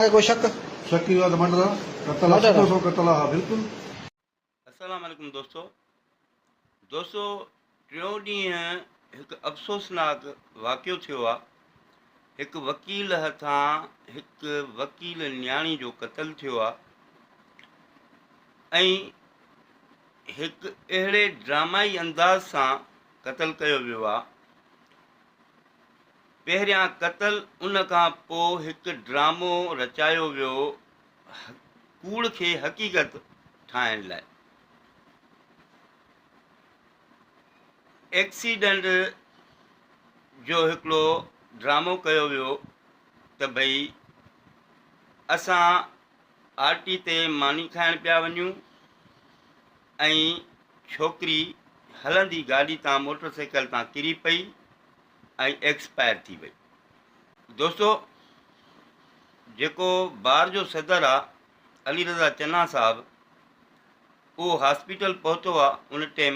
कोई शक शक की बात मंडरा कतला मर्डर है। 100 कतला हाँ बिल्कुल। अस्सलाम वालेकुम दोस्तों टियों ॾींहं हिकु अफ़सोसनाक वाक़ियो थियो आहे। हिकु वकील हथां हिकु वकील न्याणी जो क़त्लु थियो आहे ऐं हिकु अहिड़े ड्रामाई अंदाज़ सां क़त्लु कयो वियो आहे। पहिरियां क़त्लु उन खां पोइ हिकु ड्रामो रचायो वियो कूड़ खे हक़ीक़त ठाहिण लाइ। एक्सीडेंट जो हिकिड़ो ड्रामो कयो वियो त भई असां आरटी ते मानी खाइण पिया वञूं ऐं छोकिरी हलंदी गाॾी तां मोटरसाइकिल तां किरी पई ऐं एक्सपायर थी वई। दोस्तो जेको बार जो सदर आहे अली रज़ा चन्ना साहब, उहो हॉस्पिटल पहुतो आहे उन टाइम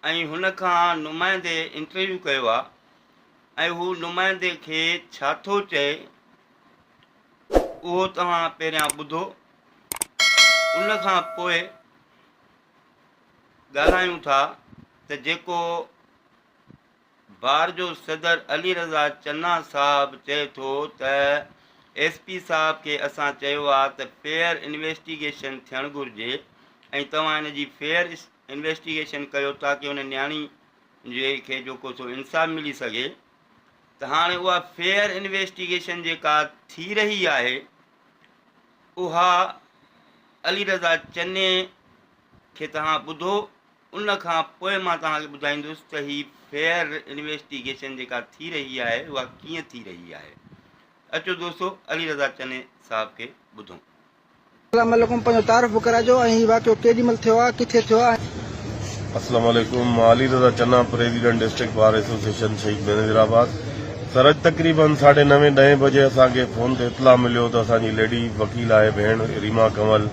ऐं हुन खां नुमाइंदे इंटरव्यू कयो आहे ऐं हू नुमाइंदे खे छा थो चए उहो तव्हां पहिरियां ॿुधो, उन खां पोइ ॻाल्हायूं था त जेको बार जो सदर अली रज़ा चन्ना साहब चए थो त SP साहब खे असां चयो आहे त फेयर इन्वेस्टिगेशन थियणु घुरिजे ऐं तव्हां हिन जी फेयर इन्वेस्टिगेशन कयो ताकी हुन न्याणी जे खे जेको सो इंसाफ़ मिली सघे। त हाणे उहा फेयर इन्वेस्टिगेशन जेका थी रही आहे उहा अली रज़ा चन्ने खे तव्हां ॿुधो, उन खां पोइ मां तव्हांखे ॿुधाईंदुसि त ही फेयर इन्वेस्टिगेशन जेका थी रही आहे उहा कीअं थी रही आहे। अचो दोस्तो अली रज़ा चन्ने साहब खे ॿुधूं। अस्सलाम वालेकुम, पंहिंजो तारीफ़ कराइजो ऐं हीउ वाक़ियो केॾी महिल थियो आहे, किथे थियो आहे। अस्सलाम वालेकुम, अली रज़ा चन्ना, प्रेसिडेंट डिस्ट्रिक्ट बार एसोसिएशन शहीद मैनेजराबाद। सरज तकरीबन 9:30 बजे असांखे फोन ते इतला मिलियो त असांजी लेडी वकील आहे भेण रीमा कंवल,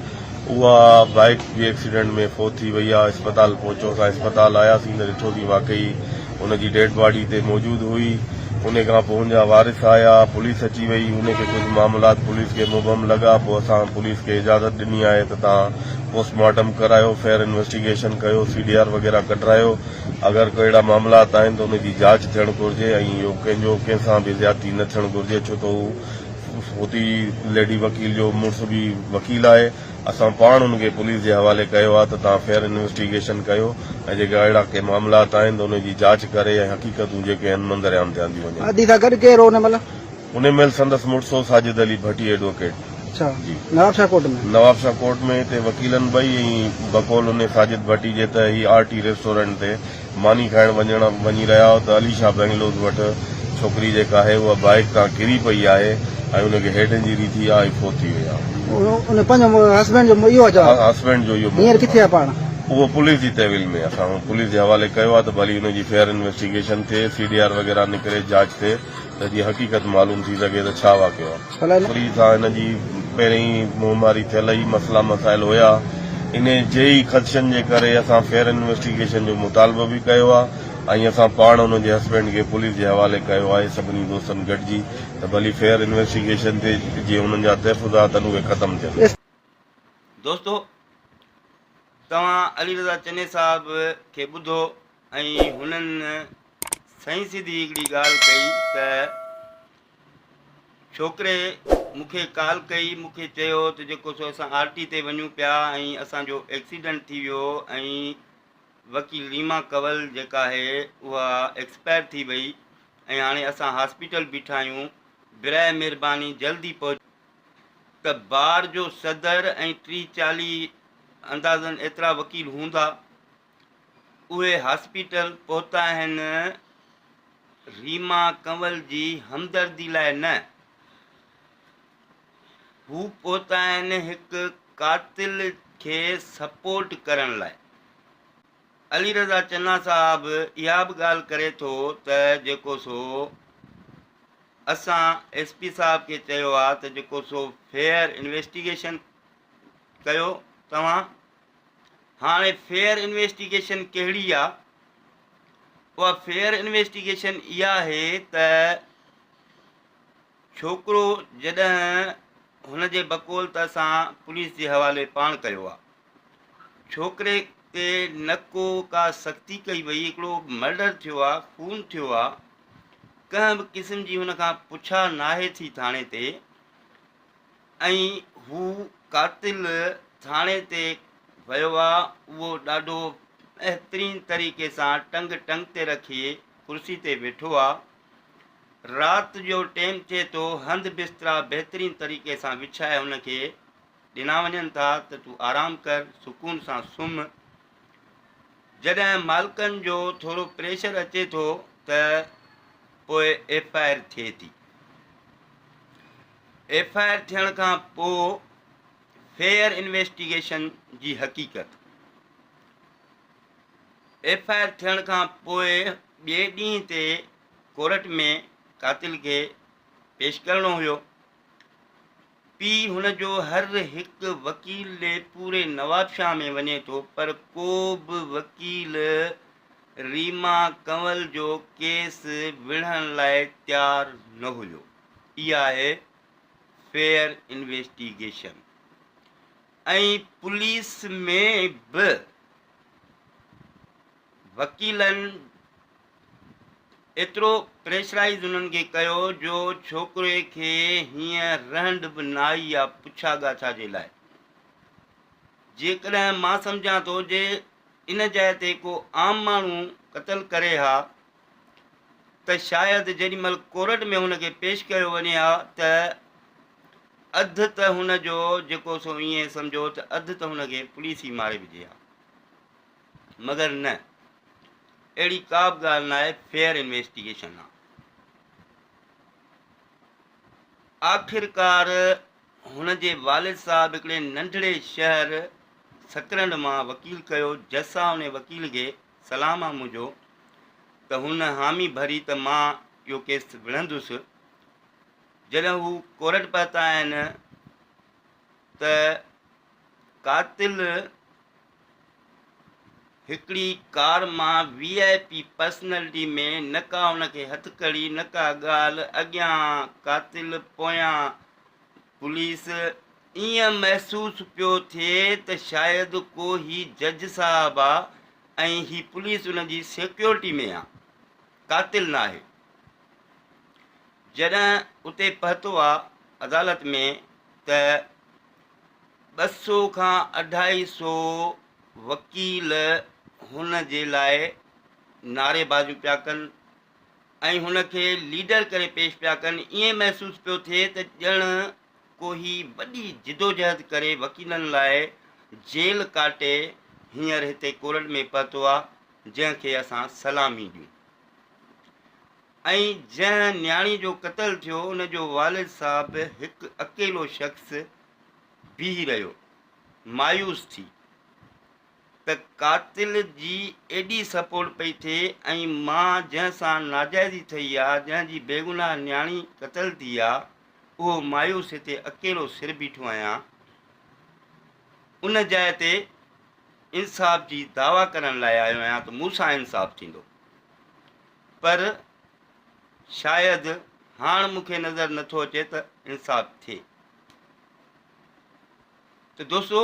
उहा बाइक जे एक्सीडेंट में फोत थी वई आहे। अस्पताल पहुचो, असां अस्पताल आयासीं त ॾिठोसीं वाकई हुनजी डेड बॉडी ते मौजूद हुई। उन खां पोइ हुनजा वारिस आया, पुलिस अची वई, उनखे कुझु मामलात पुलिस खे मुबम लॻा। पोइ असां पुलिस खे इजाज़त ॾिनी आहे त तव्हां पोस्टमार्टम करायो, फेयर इन्वेस्टिगेशन कयो, CDR वग़ैरह कढायो। अगरि को अहिड़ा मामलात आहिनि त उनजी जांच थियणु घुरिजे ऐं इहो कंहिंजो कंहिंसां बि ज़्यादती न थियणु घुरिजे, छो त हू हुती लेडी वकील जो मुड़ुस बि वकील आहे। असां पाण हुनखे पुलिस जे हवाले कयो आहे त तव्हां फेयर इन्वेस्टिगेशन कयो ऐं जेका अहिड़ा के मामलात आहिनि त उनजी जांच करे ऐं हक़ीक़तूं जेके आहिनि मंदरियाम थियंदियूं वञनि। आदि सां गॾु केरु हुन महिल? उन महिल संदसि मुड़ुसो साजिद अली भट्टी एडवोकेट। अच्छा, जी, नवाबशाह कोर्ट में। नवाबशाह कोर्ट में हिते वकीलनि ॿई ऐं बकौल उन साजिद भट्टी जे त ही RT रेस्टोरेंट ते मानी खाइण वञी रहिया हो त अली शाह बैंगलोर वटि छोकिरी जेका आहे उहा बाइक तां किरी पई आहे ऐं उनखे हेड इंजरी थी आहे ऐं फोत थी वई आहे। उन पंहिंजो हस्बैंड जो इहो आहे, हस्बैंड जो इहो हींअर किथे आहे पाण? उहो पुलिस जी तहवील में, असां पुलिस जे हवाले कयो आहे त भली हुनजी फेयर इन्वेस्टिगेशन थिए, CDR वग़ैरह निकिरे, जांच थिए त जी हक़ीक़त मालूम थी सघे त छा वाक़ियो आहे। पुलिस सां हिन जी पहिरीं मुंहमारी थियल ई मसला मसाइल हुया। इन जे ई ख़दशनि जे करे असां फेयर इन्वेस्टिगेशन जो मुतालबो बि कयो आहे ऐं असां पाण हुनजे हस्बैंड खे पुलिस जे हवाले कयो आहे सभिनी दोस्तनि गॾिजी त भली फेयर इन्वेस्टिगेशन थिए, जीअं हुननि जा तहफ़ुज़ात आहिनि उहे ख़तमु थियनि। दोस्तो तव्हां अली रज़ा चन्ने साहब खे ॿुधो ऐं हुननि सही सिधी हिकिड़ी ॻाल्हि कई त छोकिरे मूंखे कॉल कई, मूंखे चयो त जेको सो असां RT ते वञूं पिया ऐं असांजो एक्सीडेंट थी वियो ऐं वकील रीमा कंवल जेका आहे उहा एक्सपायर थी वई ऐं हाणे असां हॉस्पिटल बीठा आहियूं, बिराए महिरबानी जल्दी पहुच। त बार जो सदर ऐं 30-40 अंदाज़न एतिरा वकील हूंदा, उहे हॉस्पिटल पहुता आहिनि रीमा कंवल जी हमदर्दी लाइ न, हू पहुता आहिनि हिकु कातिल खे सपोर्ट करण लाइ। अली रज़ा चन्ना साहब इहा बि ॻाल्हि करे थो त जेको सो असां SP साहब खे चयो आहे त जेको सो फेयर इन्वेस्टिगेशन कयो तव्हां। हाणे फेयर इन्वेस्टिगेशन कहिड़ी आहे? उहा फेयर इन्वेस्टिगेशन इहा आहे त छोकिरो जॾहिं हुन जे बकौलत सां पुलिस जे हवाले पाण कयो आहे, छोकिरे ते न को का सख़्ती कई वई, हिकिड़ो मर्डर थियो आहे, खून थियो आहे, कंहिं बि क़िस्म जी हुन खां पुछा नाहे थी थाणे ते, ऐं हू कातिल थाणे ते वियो आहे, उहो ॾाढो बहितरीन तरीक़े सां टंग टंग ते रखी कुर्सी ते वेठो आहे, राति जो टाइम थिए थो, हंधि बिस्तरा बहितरीन तरीक़े सां विछाए हुनखे ॾिना वञनि था त तूं आराम कर, सुकून सां सुम्ह। जॾहिं मालिकनि जो थोरो प्रेशर अचे थो त पोइ FIR थिए थी। FIR थियण खां पोइ फेयर इन्वेस्टिगेशन जी हक़ीक़त, FIR थियण खां पोइ ॿिए ॾींहं ते कोर्ट में कातिल खे पेश करणो हुयो। पीउ हुनजो हर हिकु वकील ॾे पूरे नवाबशाह में वञे थो, पर को बि वकील रीमा कंवल जो केस विढ़ण लाइ तयारु न हुयो। इहा आहे फेयर इन्वेस्टिगेशन। ऐं पुलिस में बि वकीलनि एतिरो प्रेशराइज़ उन्हनि खे कयो जो छोकिरे खे हीअं रहंड बि न आई आहे पुछा ॻाछा जे लाइ। जेकॾहिं मां सम्झां थो जे इन जाइ ते को आम माण्हू क़तल करे हा त शायदि जेॾीमहिल कोर्ट में हुनखे पेश कयो वञे हा त अधु त हुनजो जेको सो ईअं सम्झो त अधु त हुनखे पुलिस ई मारे विझे हा, मगर न, अहिड़ी का बि ॻाल्हि न आहे, फेयर इन्वेस्टिगेशन आहे। आख़िरकार हुन जे वालिद साहब हिकिड़े नंढड़े शहर सकरंड मां वकील कयो। जसा हुन वकील खे सलाम आहे मुंहिंजो त हुन हामी भरी त मां इहो केस विढ़ंदुसि। जॾहिं हू कोर्ट पहुता आहिनि त कातिल हिकिड़ी कार मां VIP पर्सनैलिटी में न का हुनखे हथकड़ी, न का ॻाल्हि, अॻियां कातिल पोयां पुलिस, ईअं महसूसु पियो थिए त शायदि को ही जज साहब आहे ऐं ही पुलिस उन जी सिक्योरिटी में आहे, कातिल न आहे। जॾहिं उते पहुतो आहे अदालत में त 200 खां 250 वकील हुन जे लाइ नारेबाज़ियूं पिया कनि ऐं हुनखे लीडर करे पेश पिया कनि। ईअं महसूसु पियो थिए त ॼण को ही वॾी जिदोजहद करे वकीलनि लाइ जेल काटे हींअर हिते कोर्ट में पहुतो आहे, जंहिंखे असां सलामी ॾियूं। ऐं जंहिं न्याणी जो क़तल थियो उन जो वालिद साहब हिकु अकेलो शख़्स बीही रहियो, मायूस थी त कातिल जी एॾी सपोर्ट पई थिए ऐं मां जंहिंसां नाजाइज़ी थी आहे, जंहिंजी बेगुनाह न्याणी क़तल थी आहे, उहो मायूस हिते अकेलो सिर बीठो आहियां। उन जाइ ते इंसाफ़ जी दावा करण लाइ आयो आहियां त मूंसां इंसाफ़ थींदो, पर शायदि हाणे मूंखे नज़र नथो अचे त इंसाफ़ थिए। त दोस्तो,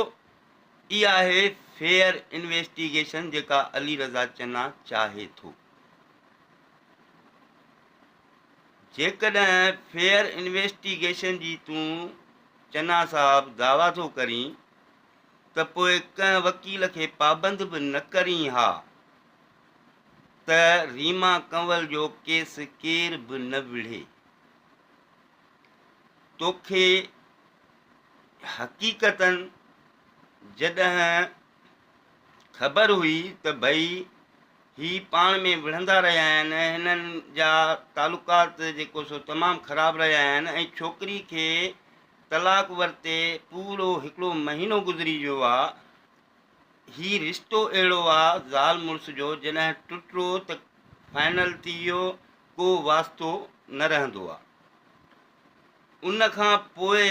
इहा आहे फेयर इन्वेस्टिगेशन जेका अली रज़ा चन्ना चाहे थो। जेकॾहिं फेयर इन्वेस्टिगेशन जी तूं चन्ना साहब दावा थो करीं त पोइ कंहिं वकील खे पाबंद बि न करीं हा त रीमा कंवल जो केस केर बि न विढ़े। तोखे हक़ीक़तनि जॾहिं ख़बर हुई त भई ही पाण में विढ़ंदा रहिया आहिनि, हिननि जा तालुकात जेको सो तमामु ख़राबु रहिया आहिनि ऐं छोकिरी खे तलाक वरिते पूरो हिकिड़ो महीनो गुज़री वियो आहे, ही रिश्तो अहिड़ो आहे ज़ाल मुड़ुस जो जॾहिं टुटो त फाइनल थी वियो, को वास्तो न रहंदो आहे। उन खां पोइ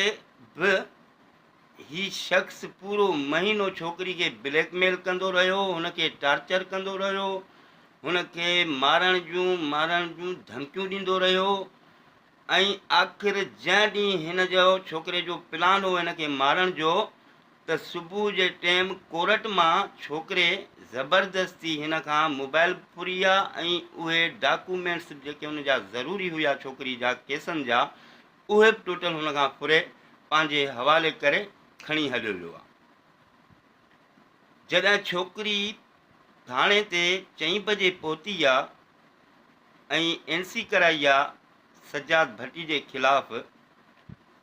बि ही शख़्स पूरो महीनो छोकिरी खे ब्लैकमेल कंदो रहियो, हुनखे टार्चर कंदो रहियो, हुनखे मारण जूं धमकियूं ॾींदो रहियो ऐं आख़िर जंहिं ॾींहुं हिन जो छोकिरे जो प्लान हो हिन खे मारण जो, त सुबुह जे टाइम कोर्ट मां छोकिरे ज़बरदस्ती हिन खां मोबाइल फुरिया ऐं उहे डॉक्यूमेंट्स जेके हुन जा ज़रूरी हुया छोकिरी जा केसनि जा, उहे बि टोटल हुन खां फुरे पंहिंजे हवाले करे खणी हलियो वियो आहे। जॾहिं छोकिरी थाणे ते 4 बजे पहुती आहे ऐं NC कराई आहे सजाद भट्टी जे ख़िलाफ़,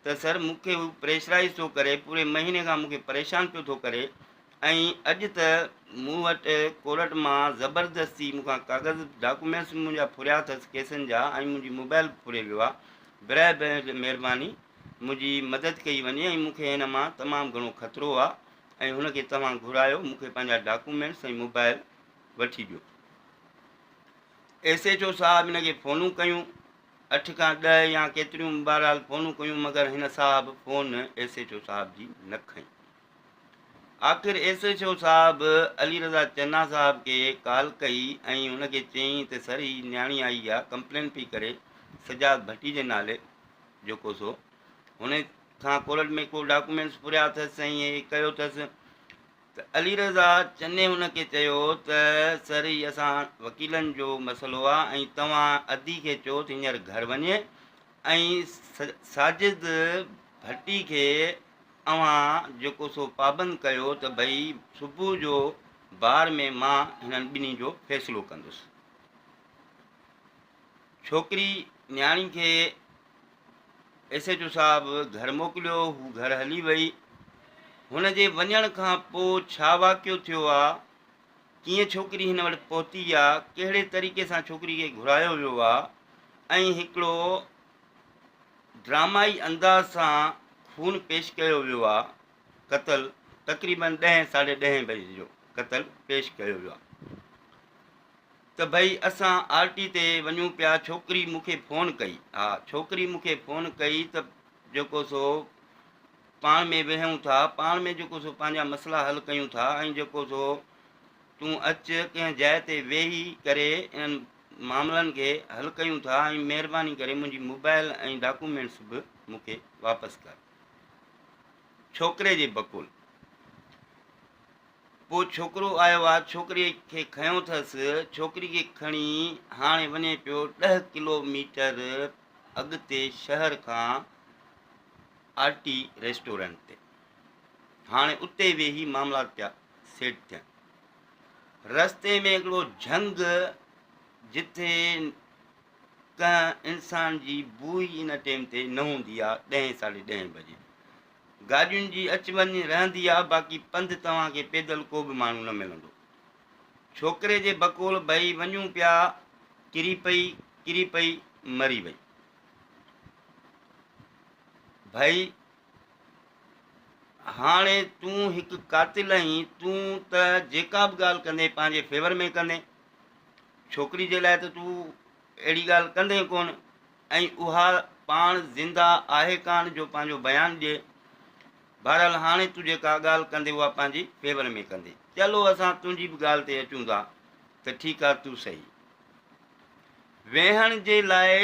त सर मूंखे हू प्रेशराइज़ थो करे, पूरे महीने खां मूंखे परेशान पियो थो करे, ऐं अॼु त मूं वटि कोर्ट मां ज़बरदस्ती मूंखां कागज़ डॉक्यूमेंट्स मुंहिंजा फुरिया अथसि केसनि जा, ऐं मुंहिंजी मोबाइल फुरे वियो आहे। बराए महिरबानी मुंहिंजी मदद कई वञे, ऐं मूंखे हिन मां तमामु घणो ख़तरो आहे, ऐं हुनखे तव्हां घुरायो, मूंखे पंहिंजा डॉक्यूमेंट्स ऐं मोबाइल वठी ॾियो। SHO साहब हिन खे फ़ोनूं कयूं, 8 खां 10 या केतिरियूं बहरहाल फ़ोनूं कयूं, मगर हिन साहब फ़ोन SHO साहब जी न खईं। आख़िर SHO साहब अली रज़ा चन्ना साहब खे कॉल कई ऐं हुनखे चयईं त सर ही न्याणी आई आहे, कंप्लेन पई करे सजाद भट्टी जे नाले जेको सो हुन खां कोर्ट में को डॉक्यूमेंट्स फुरिया अथसि ऐं इहे कयो अथसि। त अली रज़ा चन्ने हुनखे चयो त सर ही असां वकीलनि जो मसइलो आहे, ऐं तव्हां अदी खे चयो त हींअर घर वञे, ऐं साजिद भट्टी खे अव्हां जेको सो पाबंद कयो त भई सुबुह जो बार में मां हिननि ॿिन्ही जो फ़ैसिलो कंदुसि। छोकिरी न्याणी खे SHO साहब घर मोकिलियो, हू घर हली वई। हुन जे वञण खां पोइ छा वाक़ियो थियो आहे, कीअं छोकिरी हिन वटि पहुती आहे, कहिड़े तरीक़े सां छोकिरी खे घुरायो वियो आहे, ऐं हिकिड़ो ड्रामाई अंदाज़ सां खून पेश कयो वियो आहे, क़तल तक़रीबन 10 साढे 10 बजे जो क़तल पेश कयो वियो आहे। त भई असां RT ते वञूं पिया, छोकिरी मूंखे फ़ोन कई, हा छोकिरी मूंखे फ़ोन कई त जेको सो पाण में वेहूं था, पाण में जेको सो पंहिंजा मसइला हल कयूं था, ऐं जेको सो तूं अचु कंहिं जाइ ते वेही करे इन्हनि मामलनि खे हल कयूं था, ऐं महिरबानी करे मुंहिंजी मोबाइल ऐं डॉक्यूमेंट्स बि मूंखे वापसि कर। छोकिरे जे बकुल पोइ छोकिरो आयो आहे, छोकिरीअ खे खयों अथसि, छोकिरी खे खणी हाणे वञे पियो 10 किलोमीटर अॻिते शहर खां RT रेस्टोरेंट ते। हाणे उते वेही मामला पिया सेट थियनि। रस्ते में हिकिड़ो झंग जिथे कंहिं इंसान जी बूई इन टाइम ते न हूंदी आहे, 10 साढे 10 बजे गाॾियुनि जी अच वञ रहंदी आहे, बाक़ी पंधु तव्हांखे पैदल को बि माण्हू न मिलंदो। छोकिरे जे बकोल भई वञूं पिया, किरी पई मरी वई। भई हाणे तूं हिकु कातिल आहीं, तूं त जेका बि ॻाल्हि कंदे पंहिंजे फेवर में कंदे, छोकिरी जे लाइ त तूं अहिड़ी ॻाल्हि कंदे कोन, ऐं उहा पाण ज़िंदा आहे कान जो पंहिंजो बयानु ॾिए। बहरहाल हाणे तूं जेका ॻाल्हि कंदे उहा पंहिंजी फेवर में कंदे। चलो असां तुंहिंजी बि ॻाल्हि ते अचूं था त ठीकु आहे, तूं सही। वेहण जे लाइ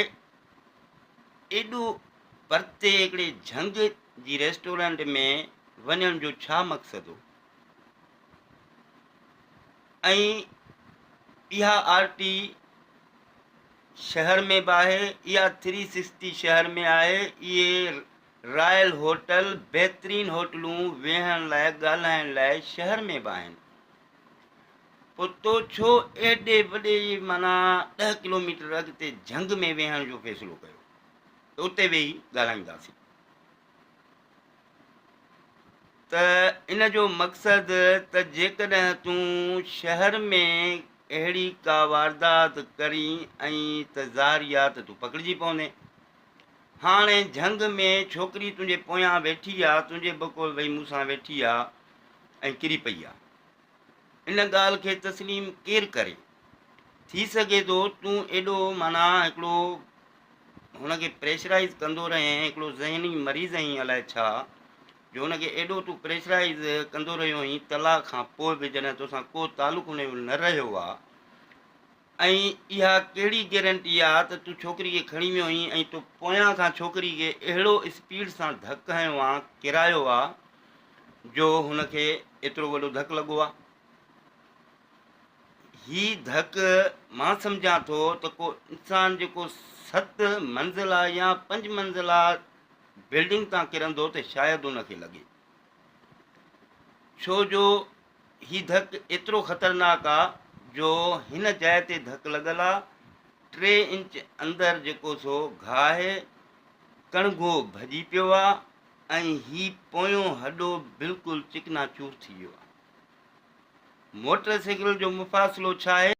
एॾो परते हिकिड़े झंग जी रेस्टोरेंट में वञण जो छा मक़सदु हो? ऐं इहा RT शहर में बि आहे, इहा 360 शहर में आहे। इहे रॉयल होटल, बहितरीनु होटलूं वेहण लाइ ॻाल्हाइण लाइ शहर में बि आहिनि। पोइ तो छो एॾे वॾे माना 10 किलोमीटर अॻिते झंग में वेहण जो फ़ैसिलो कयो? त उते वेही ॻाल्हाईंदासीं। त इन जो मक़सदु त जेकॾहिं तूं शहर में अहिड़ी का वारदात करी ऐं त ज़ाहिर आहे त तूं पकड़िजी पवंदे। हाणे झंग में छोकिरी तुंहिंजे पोयां वेठी आहे, तुंहिंजे बकोल वेही मूंसां वेठी आहे ऐं किरी पई आहे। इन ॻाल्हि खे तस्लीम केरु करे? थी सघे थो तूं एॾो माना हिकिड़ो हुनखे प्रेशराइज़ कंदो रहे, हिकिड़ो ज़हनी मरीज़ आहीं अलाए छा, जो हुनखे एॾो तूं प्रेशराइज़ कंदो रहियो आहीं तलाक खां पोइ बि, जॾहिं तोसां को तालुक़ु हुनजो न रहियो आहे, ऐं इहा कहिड़ी गारंटी आहे त तूं छोकिरी खे खणी वियो हुई ऐं तूं पोयां खां छोकिरी खे अहिड़ो स्पीड सां धकु हयो आहे, किरायो आहे, जो हुनखे एतिरो वॾो धकु लॻो आहे। ही धकु मां सम्झां थो त को इंसानु जेको 7 मंज़िला या 5 मंज़िला बिल्डिंग तां किरंदो त शायदि उनखे लॻे, छो जो ही धकु एतिरो ख़तरनाक आहे जो हिन जाइ ते धकु लॻल आहे। 3 इंच अंदरि जेको सो गाहि कणगो भॼी पियो आहे ऐं ही पोयों हॾो बिल्कुलु चिकनाचूर थी वियो आहे। मोटर साइकिल जो मुफ़ासिलो छा आहे?